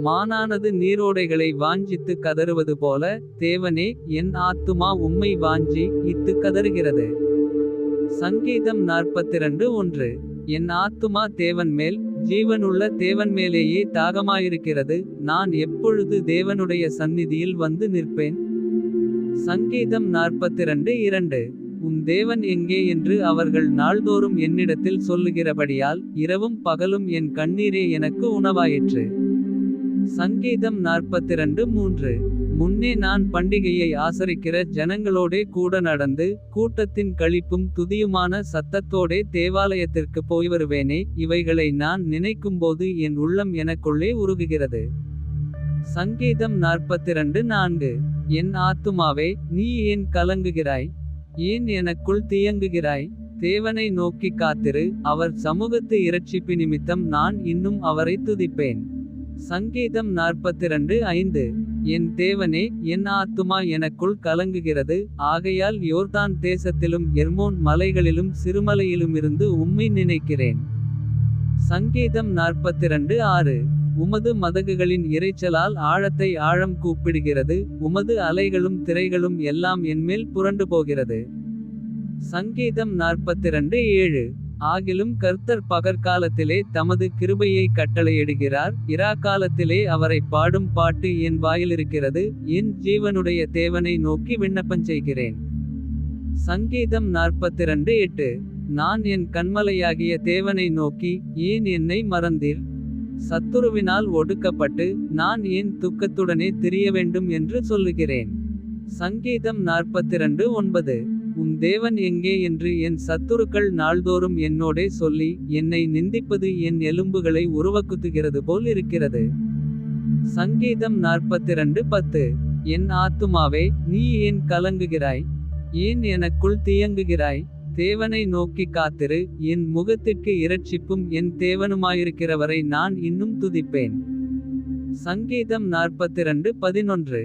மானானது நீரோடைகளை வாஞ்சித்து கதறுவது போல. தேவனே, என் ஆத்துமா உம்மை வாஞ்சி இத்து கதறுகிறது. சங்கீதம் 42:1. என் ஆத்துமா தேவன் மேல், ஜீவனுள்ள தேவன் மேலேயே தாகமாயிருக்கிறது. நான் எப்பொழுது தேவனுடைய சந்நிதியில் வந்து நிற்பேன். சங்கீதம் 42:2. உன் தேவன் எங்கே என்று அவர்கள் நாள்தோறும் என்னிடத்தில் சொல்லுகிறபடியால். இரவும் பகலும் என் கண்ணீரே எனக்கு உணவாயிற்று. சங்கீதம் 42:3. முன்னே நான் பண்டிகையை ஆசரிக்கிற ஜனங்களோடே கூட நடந்து. கூட்டத்தின் களிப்பும் துதியுமான சத்தத்தோடே தேவாலயத்திற்கு போய் வருவேனே. இவைகளை நான் நினைக்கும்போது என் உள்ளம் எனக்குள்ளே உருகுகிறது. சங்கீதம் 42:4. என் ஆத்துமாவே, நீ ஏன் கலங்குகிறாய். ஏன் எனக்குள் தியங்குகிறாய். தேவனை நோக்கி காத்திரு, அவர் சமூகத்து இரட்சிப்பு நிமித்தம் நான் இன்னும் அவரை துதிப்பேன். சங்கீதம் 42:5. என் தேவனே, என் ஆத்துமா எனக்குள் கலங்குகிறது. ஆகையால் யோர்தான் தேசத்திலும் எர்மோன் மலைகளிலும் சிறுமலையிலுமிருந்து உம்மை நினைக்கிறேன். சங்கீதம் 42:6. உமது மதகுகளின் இரைச்சலால் ஆழத்தை ஆழம் கூப்பிடுகிறது. உமது அலைகளும் திரைகளும் எல்லாம் என்மேல் புரண்டு போகிறது. சங்கீதம் 42:7. ஆகிலும் கர்த்தர் பகற்காலத்திலே தமது கிருபையை கட்டளையிடுகிறார். இராக்காலத்திலே அவரை பாடும் பாட்டு என் வாயிலிருக்கிறது. என் ஜீவனுடைய தேவனை நோக்கி விண்ணப்பஞ்செய்கிறேன். சங்கீதம் 42:8. நான் என் கன்மலையாகிய தேவனை நோக்கி, ஏன் என்னை மறந்தீர். சத்துருவினால் ஒடுக்கப்பட்டு நான் ஏன் துக்கத்துடனே திரிய வேண்டும் என்று சொல்லுகிறேன். சங்கீதம் 42:9. உன் தேவன் எங்கே என்று என் சத்துருக்கள் நாள்தோறும் என்னோடே சொல்லி. என்னை நிந்திப்பது என் எலும்புகளை உருவக்குத்துகிறது போல் இருக்கிறது. சங்கீதம் 42:10. என் ஆத்துமாவே, நீ ஏன் கலங்குகிறாய். ஏன் எனக்குள் தியங்குகிறாய். தேவனை நோக்கி காத்திரு, என் முகத்திற்கு இரட்சிப்பும் என் தேவனுமாயிருக்கிறவரை நான் இன்னும் துதிப்பேன். சங்கீதம் 42:11.